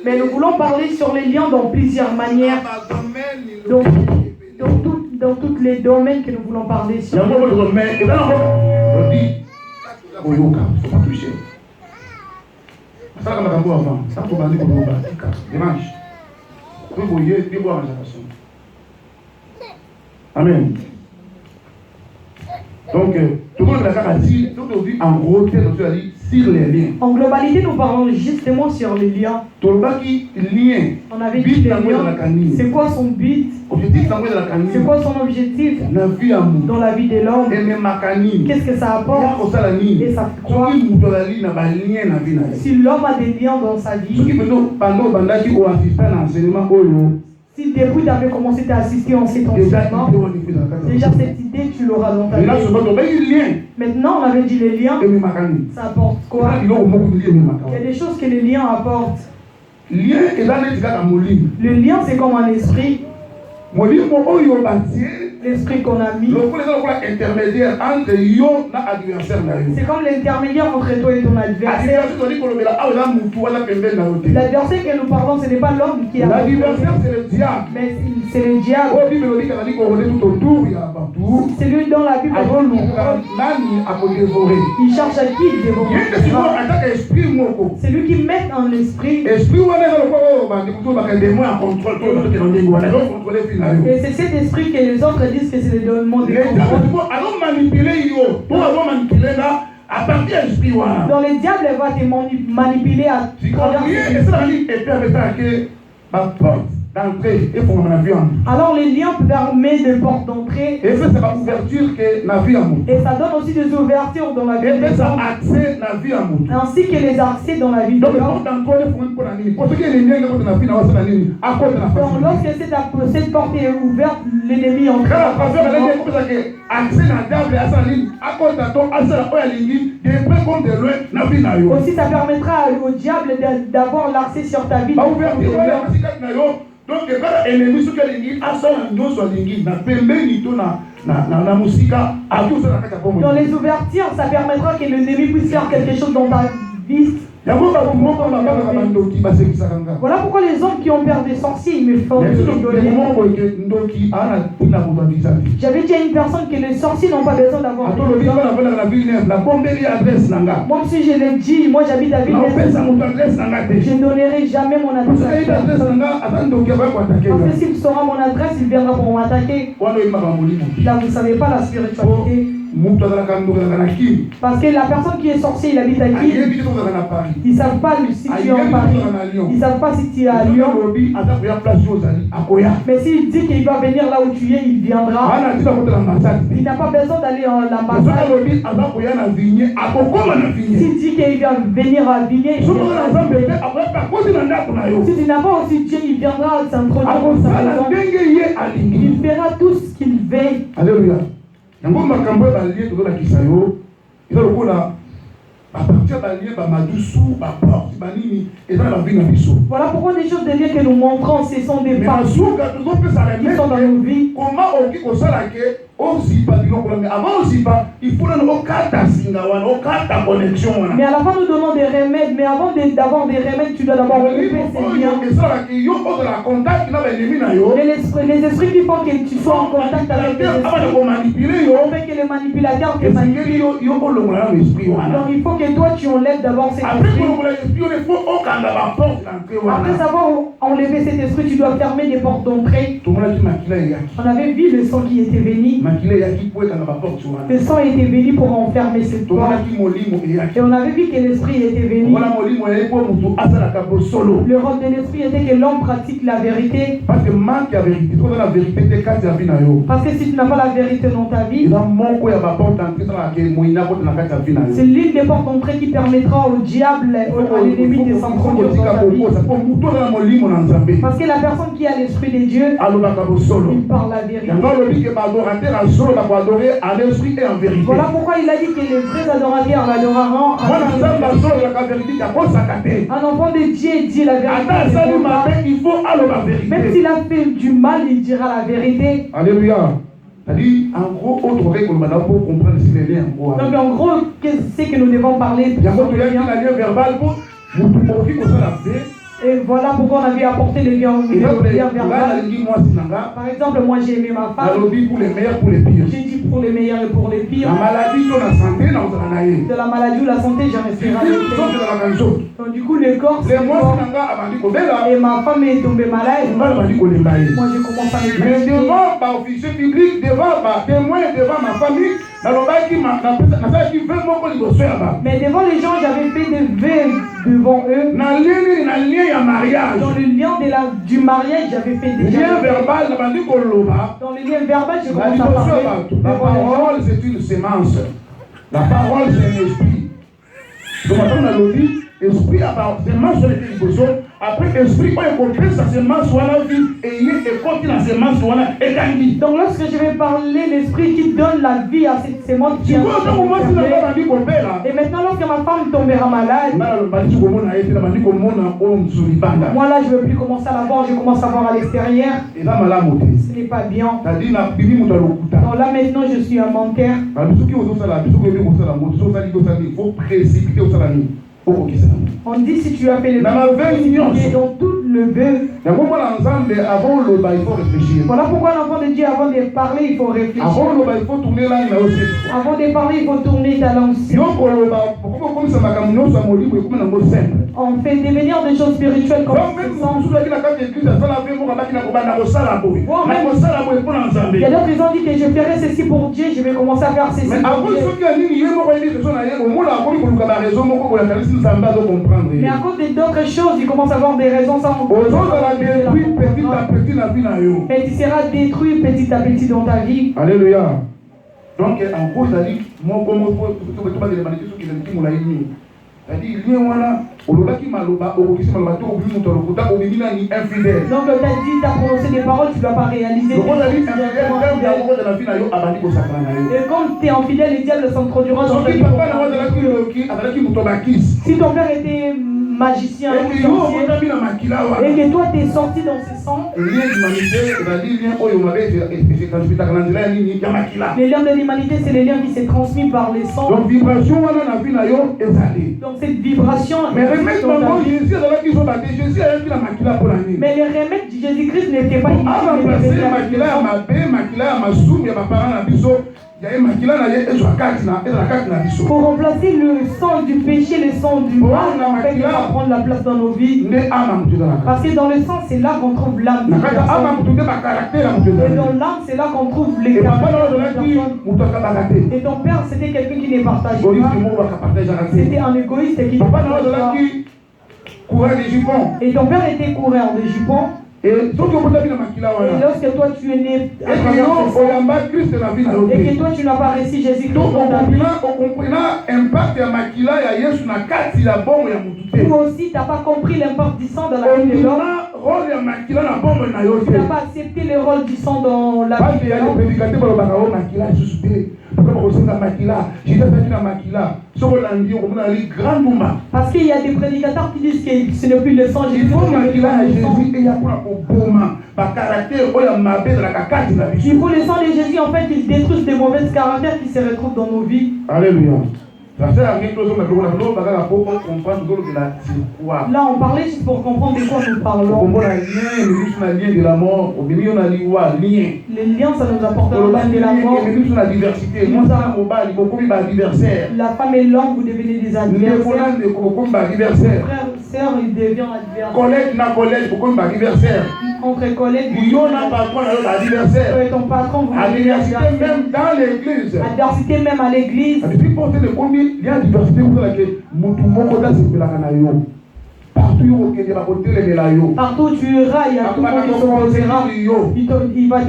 Mais nous voulons parler sur les liens dans plusieurs manières. Dans tous les domaines que nous voulons parler sur. Amen. Donc, tout le monde a dit, en gros, sur les liens. En globalité, nous parlons justement sur les liens. On avait dit les liens. C'est quoi son but? C'est quoi son objectif dans la vie de l'homme? Qu'est-ce que ça apporte? Et ça fait quoi? Si l'homme a des liens dans sa vie, si depuis tu avais commencé à assister en cet enseignement, déjà cette idée tu l'auras dans ta vie. Maintenant on avait dit les liens, ça apporte quoi? Il y a des choses que les liens apportent. Le lien c'est comme un esprit. L'esprit qu'on a mis. C'est comme l'intermédiaire entre toi et ton adversaire. L'adversaire que nous parlons, ce n'est pas l'homme qui a. L'adversaire, c'est le diable. Mais c'est le diable. C'est lui dans la Bible. Il cherche à qui il dévore. C'est lui qui met en esprit. Et c'est cet esprit que les autres disent que c'est le démon de contrôle. Dans les diables, elle va te manipuler à travers d'entrée et pour alors les liens permettent de porte d'entrée et ça va ouverture que la vie et ça donne aussi des ouvertures dans la vie et ça accès la vie ainsi que les accès dans la vie de l'homme. Donc lorsque cette porte est ouverte, l'ennemi entre aussi ça permettra au diable d'avoir l'accès sur ta vie. Donc, ennemi sur quel ligne a son nom sur ligne na pembeni to na musika a tout ça na dans les ouvertures ça permettra que l'ennemi puisse faire quelque chose dans ta vie. Voilà pourquoi les hommes qui ont peur des sorciers ils me font rigoler. J'avais dit à une personne que les sorciers n'ont pas besoin d'avoir moi aussi je l'ai dit, moi j'habite à Villeneuve. Je ne donnerai jamais mon adresse à personne. Parce que s'il saura mon adresse, il viendra pour m'attaquer. Là vous ne savez pas la spiritualité. Parce que la personne qui est sorcier, il habite à qui? Ils ne savent pas si tu es en Paris. Ils ne savent pas si tu es à Lyon. Mais s'il dit qu'il va venir là où tu es, il viendra. Il n'a pas besoin d'aller à l'ambassade. S'il dit qu'il va venir à Vigné, il viendra. Si tu n'as pas aussi Dieu, il viendra s'introduire dans sa maison. Il fera tout ce qu'il veut. Alléluia. Yango makambo ba lié to la kisayo eza lokola à partir ba lié ba madusu ba porte ba nini et dans la vie na biso. Voilà pourquoi des choses de lié que nous montrons ce sont des pas qui sont dans nos vies. Comment on dit ko sala ke aussi pas du mais avant aussi pas il faut nos carte singa wana au carte connexion wana. Mais à la fin nous donnons des remèdes mais avant d'avoir des remèdes tu dois d'abord occuper ces liens. Les esprits qui font que tu sois en contact avec les esprits. On fait que les manipulateurs te manipulent. Donc il faut que toi tu enlèves d'abord cet esprit. Après savoir enlever cet esprit, tu dois fermer des portes d'entrée. On avait vu le sang qui était venu. Le sang était venu pour enfermer cette porte. Et on avait vu que l'esprit était venu. Le rôle de l'esprit était que l'homme pratique la vérité. Parce que si tu n'as pas la vérité dans ta vie, c'est l'une des portes d'entrée qui permettra au diable, à l'ennemi de s'introduire dans ta vie. Parce que la personne qui a l'esprit de Dieu, il parle la vérité. Voilà pourquoi il a dit que les vrais adorateurs l'adoreront. Un enfant de Dieu dit la vérité. Même s'il a fait du mal, il dira la vérité. Alléluia. En gros, autre règle pour comprendre si les liens. Donc en gros, c'est que nous devons parler. Il y a un lien verbal pour Et voilà pourquoi on avait apporté le lien verbal. Par exemple, moi j'ai aimé ma femme. J'ai dit pour les meilleurs et pour les pires. De la maladie ou la santé, j'en resterai. Donc du coup, le corps, c'est mort. Et ma femme est tombée malade. Moi, j'ai commencé à me mais devant ma officier public, devant ma témoin, devant ma famille, mais devant les gens, j'avais fait des vœux devant eux. Dans le lien du mariage, j'avais fait des lien verbal. Dans le lien verbal, je commence à parler. La parole, c'est une sémence. La parole, c'est un esprit. Donc maintenant, on a dit, esprit à part sémence sur les dispositions. Après, esprit, quand il comprend sa sémence, soit la vie, et il continue la sémence, soit la vie. Donc lorsque je vais parler, l'esprit qui donne la vie à cette sémence, et maintenant, lorsque ma femme tombera malade, moi là, je ne veux plus commencer à la voir, je commence à voir à l'extérieur. Ce n'est pas bien. Donc là, maintenant, je suis un menteur. Il faut précipiter au salami. On dit si tu as fait le vœu, dans tout le vœu. Voilà pourquoi l'enfant de Dieu, avant de parler, il faut réfléchir. Avant de parler, il faut tourner ta langue. On fait devenir des choses spirituelles comme ça. Il y a d'autres qui ont dit que je ferai ceci pour Dieu, je vais commencer à faire ceci pour Dieu. Mais à cause d'autres choses, il commence à avoir des raisons sans. Mais tu seras détruit petit à petit dans ta vie. Alléluia. Donc, en gros, ça dit, c'est-à-dire, il y a un donc tu as dit, tu as prononcé des paroles, tu ne dois pas réaliser. Et comme tu es infidèle, les diables s'introduiront dans ta vie. Si ton père était magicien et que toi tu es sorti dans ce sang, les liens de l'humanité, c'est les liens qui s'est transmis par les sangs. Donc cette vibration. Mais les remèdes de Jésus-Christ n'étaient pas pour remplacer le sang du péché, le sang du mal, en fait, il va prendre la place dans nos vies. Parce que dans le sang, c'est là qu'on trouve l'âme. Et dans l'âme, c'est là qu'on trouve les caractères. Et ton père, c'était quelqu'un qui ne partageait pas. C'était un égoïste qui ne partageait pas. Et ton père était coureur de jupons. Et lorsque toi tu es né à travers et que toi tu n'as pas reçu Jésus-Christ dans ta vie, toi aussi tu n'as pas compris l'impact du sang dans la vie de l'homme. Tu n'as pas accepté le rôle du sang dans la vie de l'homme. Parce qu'il y a des prédicateurs qui disent que ce n'est plus le sang Jésus. Il faut le sang de Jésus, en fait, il détruit des mauvais caractères qui se retrouvent dans nos vies. Alléluia. Là, on parlait juste pour comprendre de quoi nous parlons. Les liens, ça nous apporte le lien de la mort. La femme et l'homme, vous devenez des adversaires. Frère, sœur, il devient adversaire. Entre collègues, ton patron, vous devenez adversaire. Même dans l'église. Adversité même à l'église. Il y a diversité pour laquelle partout où tu iras, il y a tout le monde qui s'opposera. Il va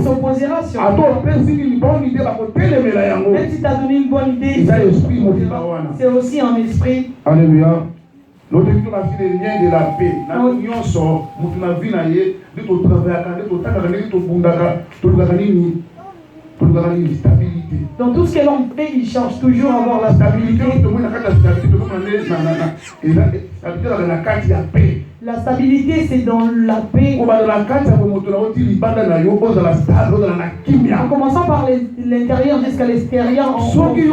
s'opposera sur toi. Même si tu as donné une bonne idée, c'est aussi un esprit. Alléluia. L'autre vie, on a fait les liens de la paix. L'union sort, on a vu de ton travail, stabilité. Dans tout ce que l'on fait, il cherche toujours à avoir la stabilité. La stabilité, c'est dans la paix. En commençant par l'intérieur jusqu'à l'extérieur. Si toi, tu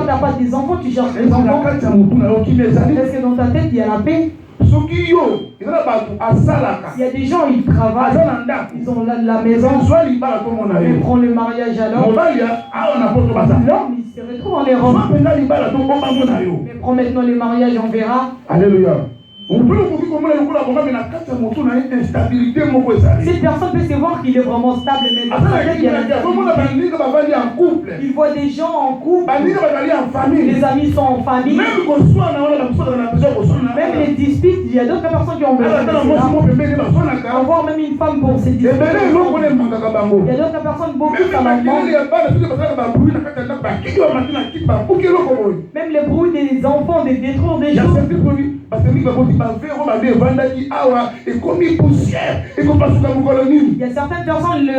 n'as pas des enfants, tu cherches des enfants. Est-ce que dans ta tête, il y a la paix? Il y a des gens, ils travaillent, ils ont la maison, ils prennent le mariage alors. L'homme, il se retrouve en Europe. Mais prends maintenant le mariage, on verra. Alléluia. Cette personne peut se voir qu'il est vraiment stable, mais il voit des gens en couple, les amis sont en famille, même les disputes, il y a d'autres personnes qui ont besoin de cela. On voit même une femme pour se disputer. Il y a d'autres personnes, beaucoup ça manque. Même les bruits des enfants, des détruire des choses. Il y a certaines personnes,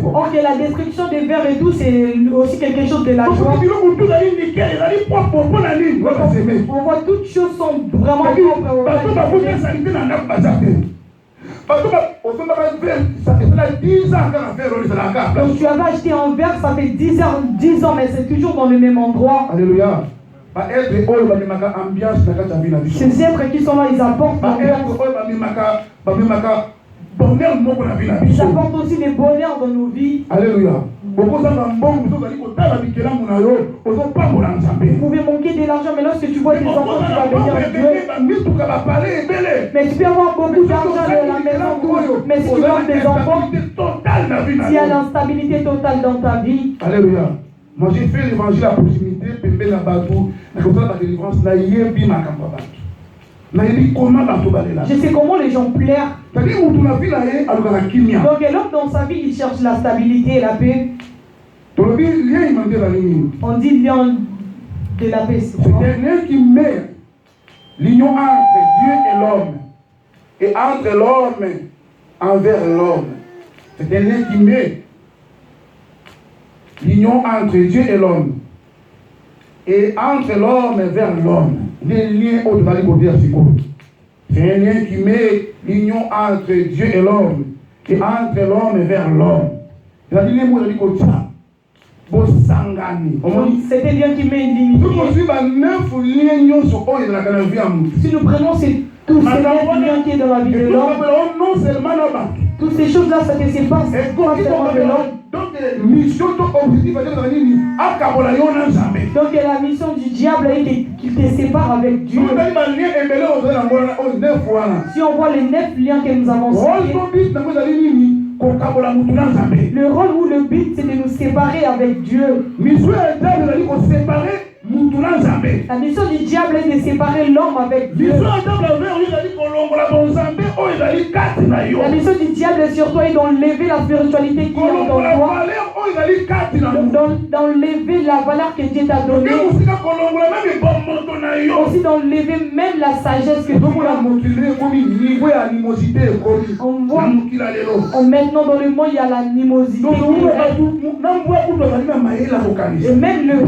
ok, la destruction des verres et tout, c'est aussi quelque chose de la joie. On voit toutes choses sont vraiment propres. Donc tu avais acheté un verre, ça fait 10 ans, mais c'est toujours dans le même endroit. Alléluia. Ces êtres qui sont là, ils apportent ils apportent aussi des bonheurs dans nos vies. Alléluia. Vous pouvez manquer de l'argent, mais lorsque tu vois des enfants, tu vas bénir Dieu. Mais tu peux avoir beaucoup d'argent à la maison, mais si tu manques des enfants, il y a l'instabilité totale dans ta vie. Alléluia. Moi j'ai fait l'évangile à proximité, la délivrance, je sais comment les gens pleurent. Donc l'homme dans sa vie, il cherche la stabilité et la paix. On dit lien de la paix. C'est un lien qui met l'union entre Dieu et l'homme, et entre l'homme envers l'homme. C'est un lien qui met l'union entre Dieu et l'homme, et entre l'homme vers l'homme. Les liens au-delà du côté. C'est un lien qui met l'union entre Dieu et l'homme, et entre l'homme vers l'homme. C'est un lien qui c'est un lien qui met une limite. Si nous prenons tous ces liens qui sont dans la vie de l'homme, toutes ces choses-là, ça te sépare seulement de l'homme. Donc la mission du diable est qu'il te sépare avec Dieu. Si on voit les 9 liens que nous avons cités, le rôle ou le but, c'est de nous séparer avec Dieu. La mission du diable est de séparer l'homme avec Dieu. La mission du diable est surtout d'enlever la spiritualité qui est en toi, d'enlever la valeur que Dieu t'a donnée, aussi d'enlever même la sagesse que tu as. On voit maintenant dans le monde il y a l'animosité. Et même le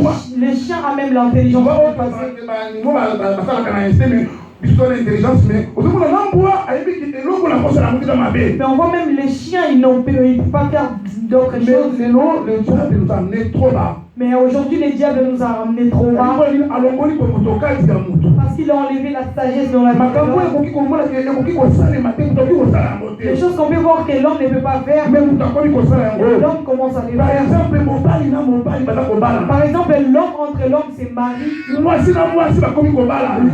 chien a même l'intelligence. Mais on voit même les chiens, ils ne peuvent pas faire d'autres choses. Mais aujourd'hui, le diable nous a ramené trop bas. Parce qu'il a enlevé la sagesse dans la vie. Les choses qu'on peut voir que l'homme ne peut pas faire, l'homme commence à les faire. Par exemple, l'homme entre l'homme se marie.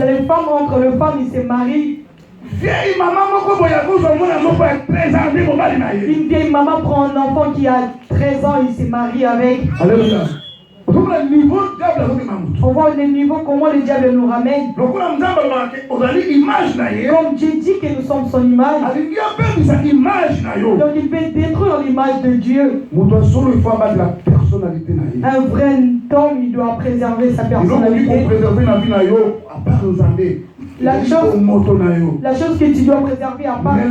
Les femmes entre les femmes, ils se marient. Une vieille maman prend un enfant qui a 13 ans, il se marie avec. Alléluia. On voit le niveau, comment le diable nous ramène. Comme Dieu dit que nous sommes son image, donc il peut détruire l'image de Dieu. Un vrai homme, il doit préserver sa personnalité. La chose que tu dois préserver à part de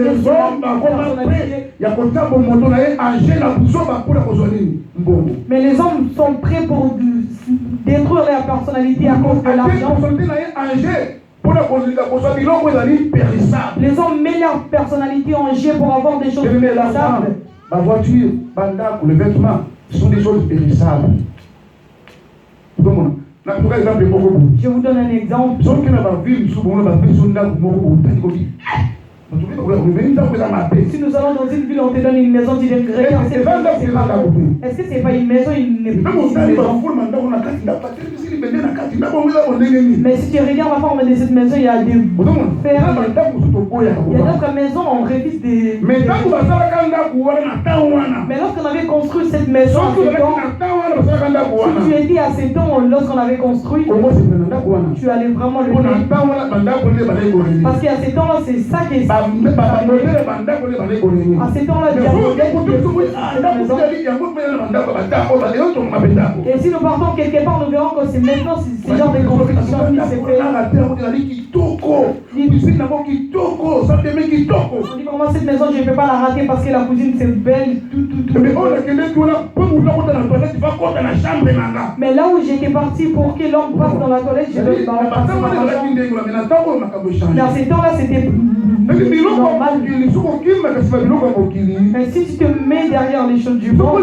mais les hommes sont prêts pour détruire leur personnalité à cause de l'argent. Les hommes mettent leur personnalité en jeu pour avoir des choses périssables. Ma voiture, les vêtements sont des choses périssables. Je vous donne un exemple. Si nous allons dans une ville, on te donne une maison, tu dis regarde, est-ce que c'est pas une maison, une maison? Mais si tu regardes la forme de cette maison, il y a des fermes. Il y a d'autres maisons, on révise des. Mais lorsqu'on avait construit cette maison, si tu étais à 7 ans, lorsqu'on avait construit, tu allais vraiment le faire. Parce qu'à 7 ans, c'est ça qui est. À ces temps-là, et si nous partons quelque part, nous verrons que c'est maintenant ce genre de construction qui s'est fait. On dit comment cette maison, je ne peux pas la rater parce que la cuisine c'est belle, mais là où j'étais parti pour que l'homme passe dans la toilette, je vais dans la dans ces temps-là, c'était normal. Mais si tu te mets derrière les choses du monde,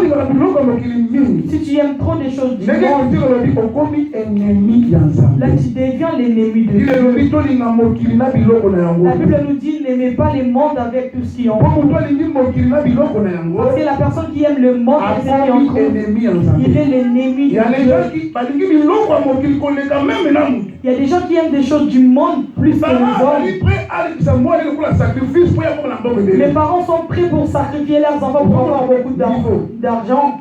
si tu aimes trop les choses du monde, là tu deviens l'ennemi de Dieu. La Bible nous dit n'aimez pas les mondes avec tout ce qui en trouve. Parce que la personne qui aime le monde et ce qui en trouve, il est l'ennemi de Dieu. Il y a des gens qui aiment des choses du monde plus que les hommes. Les parents sont prêts pour sacrifier leurs enfants pour avoir beaucoup d'argent.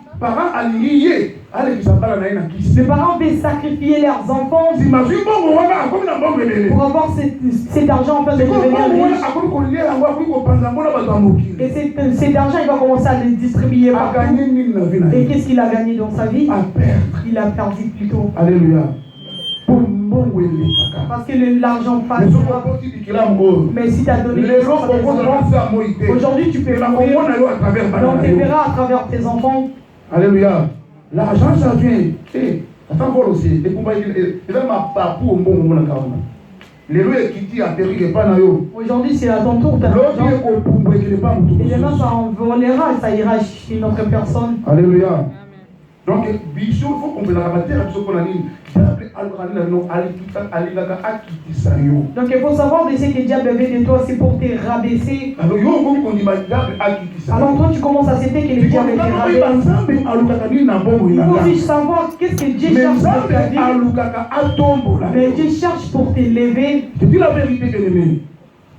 Les parents veulent sacrifier leurs enfants pour avoir cet argent en fait de devenir riche. Et cet argent, il va commencer à le distribuer partout. Et qu'est-ce qu'il a gagné dans sa vie? Il a perdu plutôt. Alléluia. Parce que l'argent passe. Mais si tu as donné aujourd'hui, tu peux mourir. Donc tu verras à travers tes enfants. Alléluia. L'argent, ça vient. Attends, voir aussi. Et pour moi, il va m'apporter au bon moment. Aujourd'hui, c'est à ton tour. Et demain, ça envolera et ça ira chez une autre personne. Alléluia. Donc, il faut qu'on me la rabatte. Donc, il faut savoir de ce que le diable veut de toi, c'est pour te rabaisser. Alors, toi, tu commences à accepter que le diable te rabaisse. Il faut aussi savoir qu'est-ce que Dieu cherche pour ta vie. Mais Dieu cherche pour t'élever. Je dis la vérité, bien-aimé.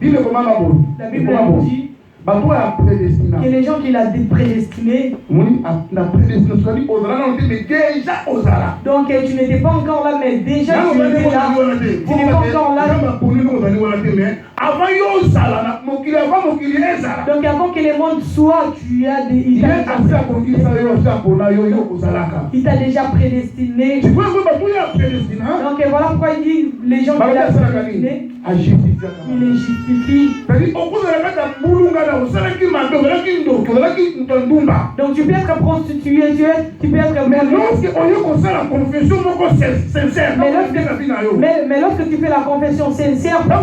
Dis-le comment ma bonne. La Bible dit que les gens qu'il a prédestinés. Donc tu n'étais pas encore là, mais déjà tu étais là. Tu n'es pas encore là. Donc avant que le monde soit, tu as il t'a déjà prédestiné. Donc voilà pourquoi il dit les gens qu'il a prédestinés, il les justifie. Donc tu peux être prostitué, tu peux être mais lorsque tu fais la confession sincère et tu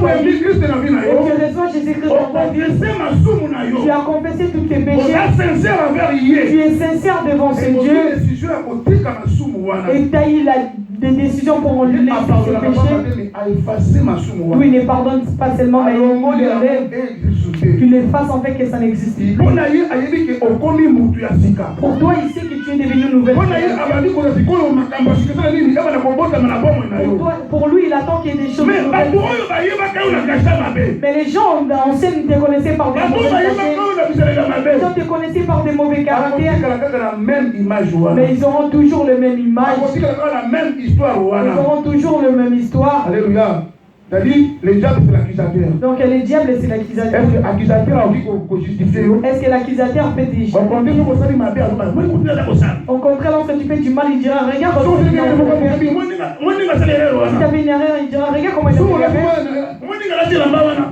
reçois Jésus-Christ dans ta vie, tu as confessé tous tes péchés, tu es sincère devant ce Dieu et tu as eu des décisions pour lui laisser ses péchés. Oui, il ne pardonne pas seulement, mais tu les fasses en fait que ça n'existe plus. Pour toi, il sait que tu es devenu une nouvelle personne. Pour lui, il attend qu'il y ait des choses nouvelles. Mais les gens anciens te connaissaient par des mauvais cachets. Les gens te connaissaient par des mauvais caractères. Mais ils auront toujours la même image. Ils auront toujours la même histoire. Alléluia. C'est-à-dire, le diable c'est l'accusateur. Donc le diable c'est l'accusateur. Est-ce que l'accusateur a envie qu'on justifie? Est-ce que l'accusateur peut te justifier? Au contraire, lorsque tu fais du mal, il dira regarde. Si tu as fait une erreur, il dira regarde comment il a fait.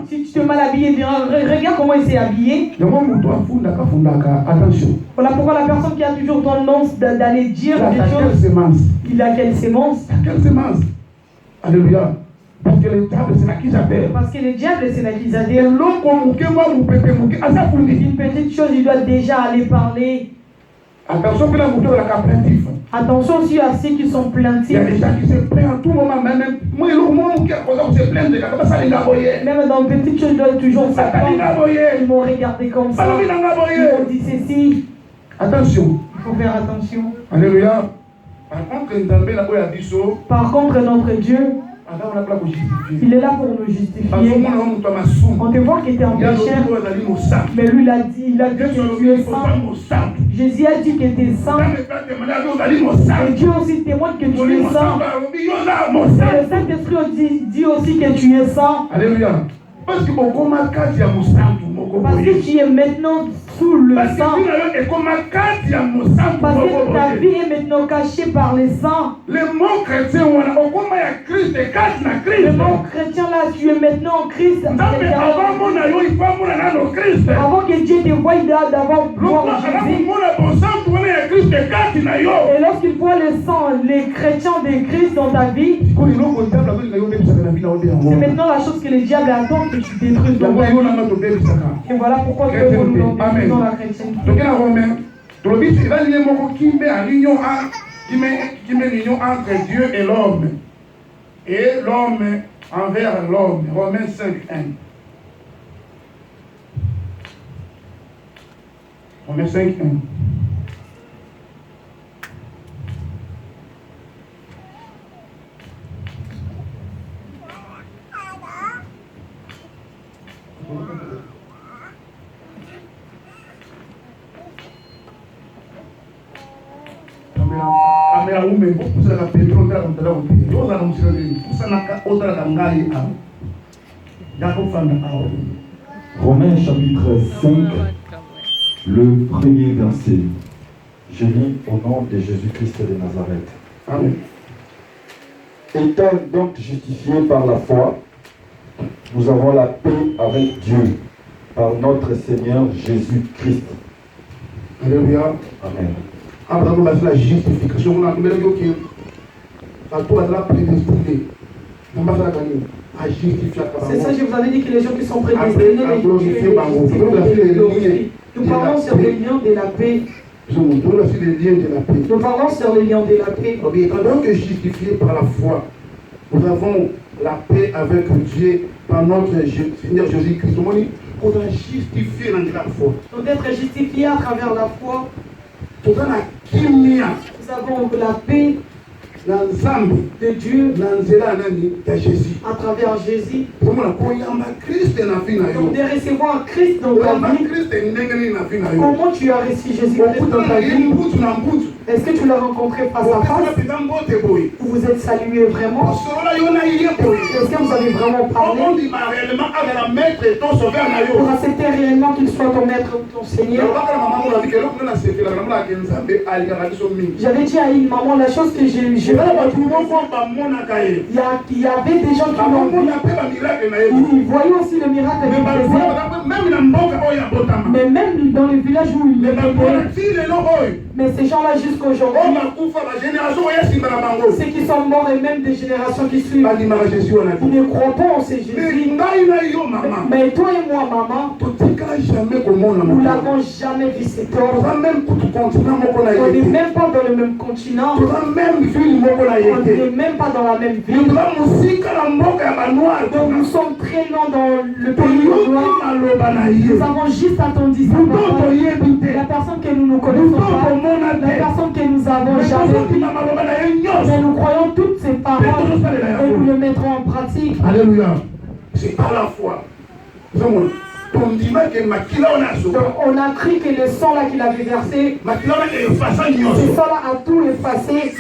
Si tu te mal habillé, regarde comment il s'est habillé. Voilà pourquoi la personne qui a toujours tendance d'aller dire des choses, il a quelle sémence? Alléluia. Parce que le diable, c'est l'accusateur. Parce que le diable, c'est l'accusateur. Une petite chose, il doit déjà aller parler. Attention que la moto de la plaintif. Attention aussi à ceux qui sont plaintifs. Il y a des gens qui se plaignent en tout moment, même moi, qui a causé se plaindre, même dans une petite chose, ils doivent toujours s'attendre. Ils m'ont regardé comme ça. Ils m'ont dit ceci. Attention. Il faut faire attention. Alléluia. Par contre, notre Dieu, il est là pour nous justifier. On te voit qu'il était en pécheur, mais lui il a dit que tu es saint. Jésus a dit que tu es saint. Et Dieu aussi témoigne que tu es saint. Et le Saint-Esprit dit aussi que tu es saint. Alléluia. Parce que tu es maintenant sous le sang. Parce que ta vie est maintenant cachée par les sangs. Le mot chrétien là, tu es maintenant en Christ. Avant que Dieu te voie d'abord voir Jésus. Et lorsqu'il voit le sang, les chrétiens de Christ dans ta vie, c'est maintenant la chose que le diable attend que tu détruises dans ta vie. Et voilà pourquoi nous dans la chrétienté. Donc là, Romain, il va dire qui met l'union entre Dieu et l'homme. Et l'homme envers l'homme. Romains 5:1. Romains 5:1. Romains chapitre 5, le premier verset. Je lis au nom de Jésus-Christ de Nazareth. Amen. Étant donc justifiés par la foi, nous avons la paix avec Dieu par notre Seigneur Jésus-Christ. Alléluia. Amen. Abraham a fait la justification. On a dit que toi, la prédestinée. C'est ça, je vous avais dit que les gens qui sont prédestinés, nous parlons sur les liens de la paix. Nous parlons sur les liens de la paix. Pendant que justifiés par la foi, nous avons la paix avec Dieu par notre Seigneur Jésus-Christ. On a justifié dans la foi. Donc d'être justifié à travers la foi, nous avons la paix de Dieu à travers Jésus. Donc de recevoir Christ dans ta vie. Comment tu as reçu Jésus-Christ dans ta vie? Est-ce que tu l'as rencontré face à face? Vous êtes salué vraiment? Est-ce que vous avez vraiment parlé? Pour accepter réellement qu'il soit ton maître ou ton Seigneur. J'avais dit à une maman la chose que j'ai il y avait des gens qui l'ont vu. Ils voyaient aussi le miracle qu'il faisait. Mais même dans le village où il était. Mais ces gens-là jusqu'aujourd'hui, ceux qui sont morts et même des générations qui suivent, ils ne croient pas en ces Jésus. Mais toi et moi, maman, nous n'avons jamais vu cet homme. On n'est même pas dans le même continent. On n'est même pas dans la même ville. Donc nous sommes très loin dans le pays noir. Nous avons juste attendu ça. La personne que nous ne connaissons pas, la personne que nous avons jamais vue. Mais nous croyons toutes ces paroles et nous les mettrons en pratique. Alléluia. C'est par la foi. On a cru que le sang là qu'il avait versé, ce sang là a tout effacé.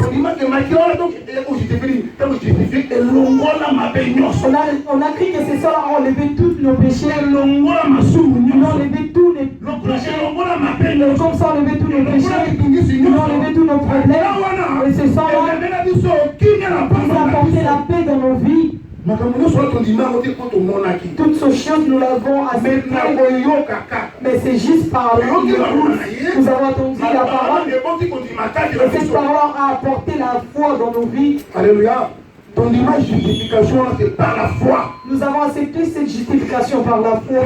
On a cru que ce sang là a enlevé tous nos péchés. Ils ont enlevé tous les péchés. Comme ça enlevé tous nos péchés. Ils ont enlevé tous nos problèmes. Et ce sang là, il a apporté la paix dans nos vies. Toutes ces choses, nous l'avons accepté. Mais c'est juste par l'écoute. Nous avons entendu la parole. Et cette parole a apporté la foi dans nos vies. Alléluia. Ton image justification, c'est par la foi. Nous avons accepté cette justification par la foi.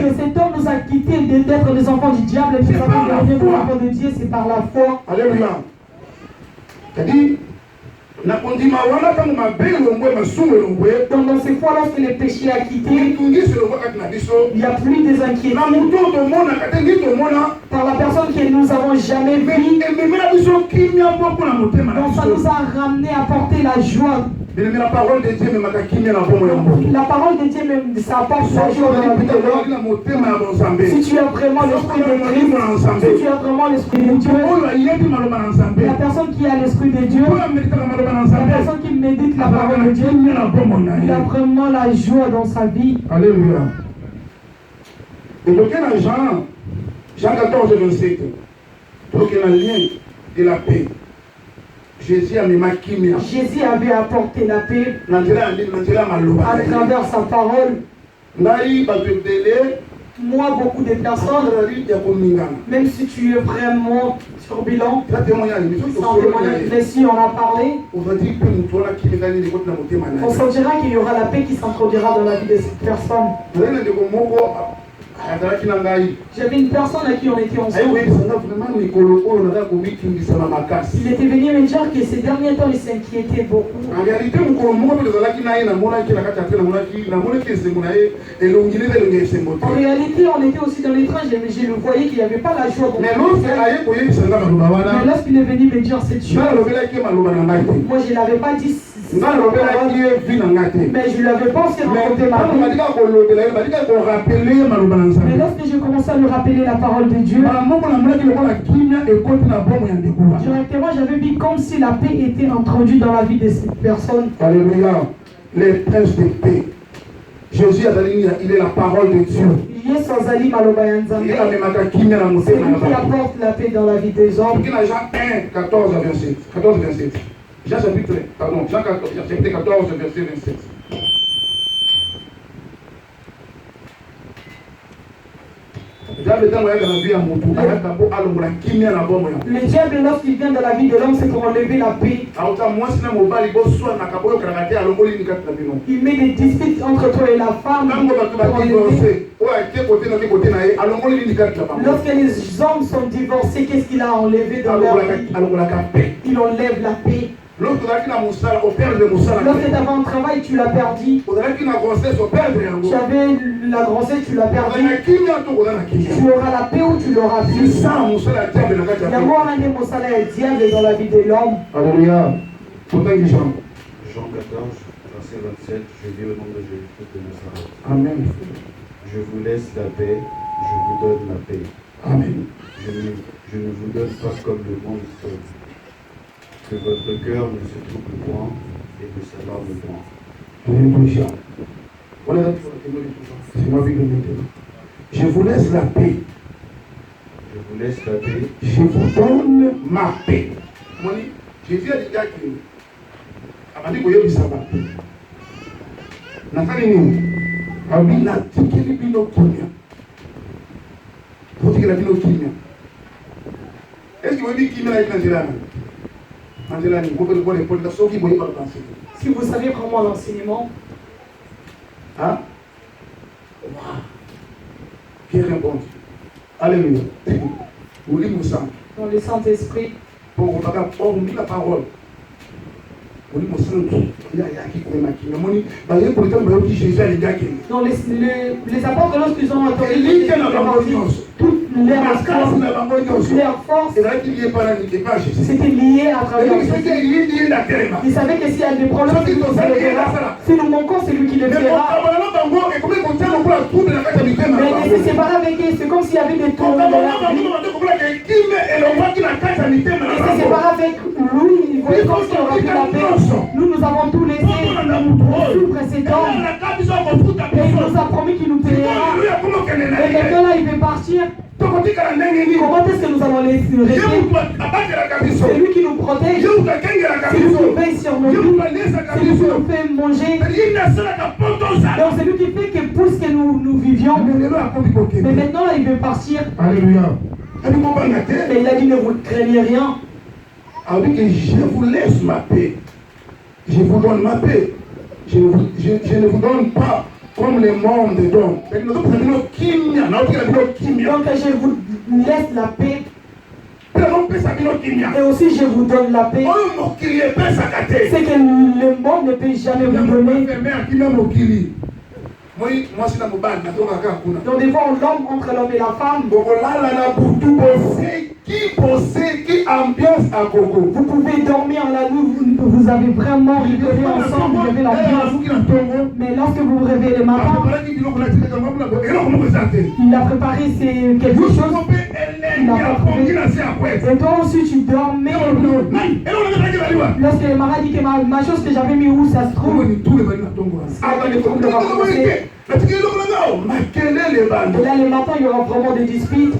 Que cet homme nous a quittés d'être des enfants du diable et nous avons devenus des enfants de Dieu, c'est par la foi. Alléluia. C'est-à-dire, dans ces fois, lorsque le péché a quitté, il n'y a plus des inquiétudes. Par la personne que nous n'avons jamais vue, donc ça nous a ramené à porter la joie. La parole de Dieu La parole de Dieu même, ça apporte la joie dans la vie de l'homme. Si tu as vraiment l'esprit de Christ, si tu as vraiment l'esprit de Dieu, la personne qui a l'esprit de Dieu, la personne qui médite la parole de Dieu, il a vraiment la joie dans sa vie. Alléluia. Et donc il y a Jean 14, 27. Donc il y a un lien de la paix. Jésus avait apporté la paix à travers sa parole. Moi, beaucoup de personnes, même si tu es vraiment turbulent, mais si on a parlé, on sentira qu'il y aura la paix qui s'introduira dans la vie de cette personne. J'avais une personne à qui on était ensemble. Il était venu me dire que ces derniers temps, il s'inquiétait beaucoup. En réalité, on était aussi dans les trains, je le voyais qu'il n'y avait pas la joie. Mais lorsqu'il est venu me dire cette chose, moi je ne l'avais pas dit. Mais je ne l'avais pas aussi raconté ma vie. Mais lorsque j'ai commencé à lui rappeler la parole de Dieu, directement j'avais vu comme si la paix était introduite dans la vie de cette personne. Alléluia. Les princes de paix. Jésus il est la parole de Dieu. C'est lui qui apporte la paix dans la vie des hommes. Jean 1, 14 27. Jean chapitre 14, verset 27. Le diable, lorsqu'il vient dans la vie de l'homme, c'est pour enlever la paix. Il met des disputes entre toi et la femme. Lorsque les hommes sont divorcés, qu'est-ce qu'il a enlevé dans leur vie? Il enlève la paix. Lorsque tu avais un travail, tu l'as perdu. Tu avais la grossesse, tu l'as perdu. Tu auras la paix ou tu l'auras plus. Il y a un diable dans la vie de l'homme. Alléluia. Jean 14, verset 27, je lis au nom de Jésus de Nazareth. Amen. Je vous laisse la paix, je vous donne la paix. Amen. Je ne vous donne pas comme le monde donne. Que votre cœur ne se trouble point et ne s'alarme point. Je vous laisse la paix. Je vous laisse la paix. Je vous donne ma paix. Jésus a dit qu'il si vous savez vraiment l'enseignement, hein? Wow. Qui répond? Alléluia. Vous lisez dans le Saint-Esprit, pour la parole. Dans les apôtres, lorsqu'ils ont entendu toute leur force, c'était lié à travers Jésus. Ils savaient que s'il y a des problèmes, si nous manquons, c'est lui qui les fera. Mais il s'est séparé avec eux, c'est comme s'il y avait des tours dans leur vie. Il s'est séparé avec lui, il voyait comme s'il aurait pu la paix. Nous avons tout laissé sous précédent. Et il nous a promis qu'il nous payera. Et quelqu'un là, il veut partir. Comment est-ce que nous allons les rester? C'est lui qui nous protège. C'est lui qui veille sur nos vies. C'est lui qui nous fait manger. Donc c'est lui qui fait que pour ce que nous vivions. Mais maintenant là il veut partir. Alléluia. Mais il a dit ne vous craignez rien. Je vous laisse ma paix. Je vous donne ma paix. Je ne vous donne pas comme le monde donne. Donc je vous laisse la paix. Et aussi je vous donne la paix. C'est que le monde ne peut jamais vous donner. Donc des fois on l'homme entre l'homme et la femme. Vous pouvez dormir la nuit, vous avez vraiment rigolé ensemble, vous avez l'ambiance. Mais lorsque vous vous réveillez le matin, il a préparé quelque chose, il n'a pas trouvé. Et toi aussi tu dormais. Lorsque le mari dit que ma chose que j'avais mis où ça se trouve, et là le matin il y aura vraiment des disputes.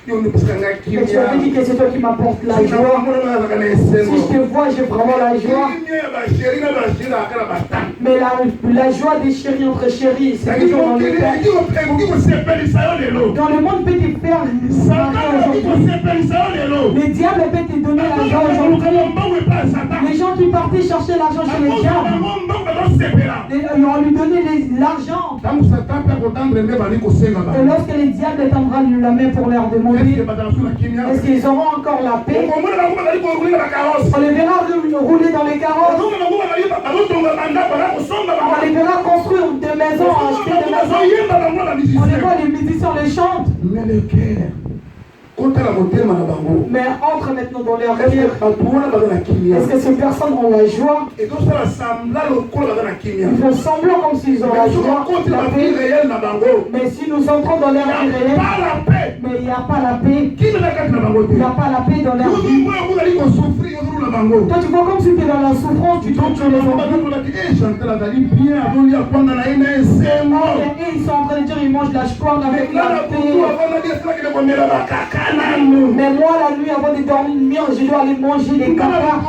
Mais tu avais dit que c'est toi qui m'apportes la joie. Si je te vois, j'ai vraiment la joie. Mais la joie des chéris entre chéris, c'est toujours dans le cœur. Dans le monde peut te faire aujourd'hui. Le diable peut te donner l'argent aujourd'hui. Les gens qui partaient chercher l'argent chez le diable, on lui donnait l'argent. Et lorsque le diable étendra la main pour leur demander, est-ce qu'ils auront encore la paix? On les verra rouler dans les carrosses. On les verra construire des maisons, acheter des maisons. On les voit, les musiciens les chantent. Mais le cœur, mais entre maintenant dans leur cœur. Est-ce que ces personnes ont la joie? Ils font semblant comme s'ils ont la joie, la paix. Mais si nous entrons dans leur vie réelle, mais il n'y a pas la paix. Il n'y a pas la paix dans leur vie. Toi tu vois comme si tu es dans la souffrance, tu trouves que les enfants. Et ils sont en train de dire ils mangent la chouane avec la paix. Mais moi la nuit avant de dormir, je dois aller manger des caca.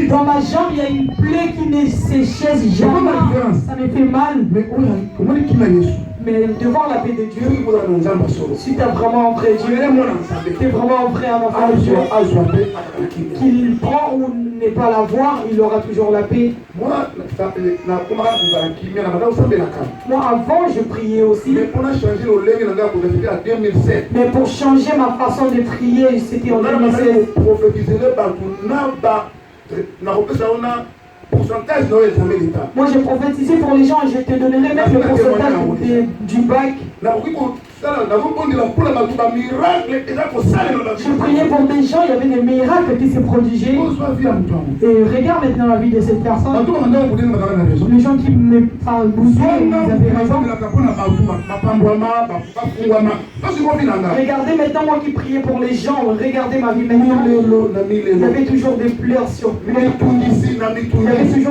Dans ma jambe il y a une plaie qui ne s'échaisse jamais. Ça me fait mal. Mais devant la paix de Dieu, si tu as vraiment entré Dieu, tu es vraiment entré un enfant de Dieu, qu'il prend ou n'est pas la voir, il aura toujours la paix. Moi avant je priais aussi. Mais pour changer ma façon de prier, c'était en 2016. Moi j'ai prophétisé pour les gens et je te donnerai même le pourcentage du bac. Je priais pour des gens, il y avait des miracles qui se produisaient. Et regarde maintenant la vie de cette personne. Les gens qui me parlent bouger, ils avaient raison. Regardez maintenant moi qui priais pour les gens, regardez ma vie maintenant. Il y avait toujours des pleurs sur pleurs. Il y avait toujours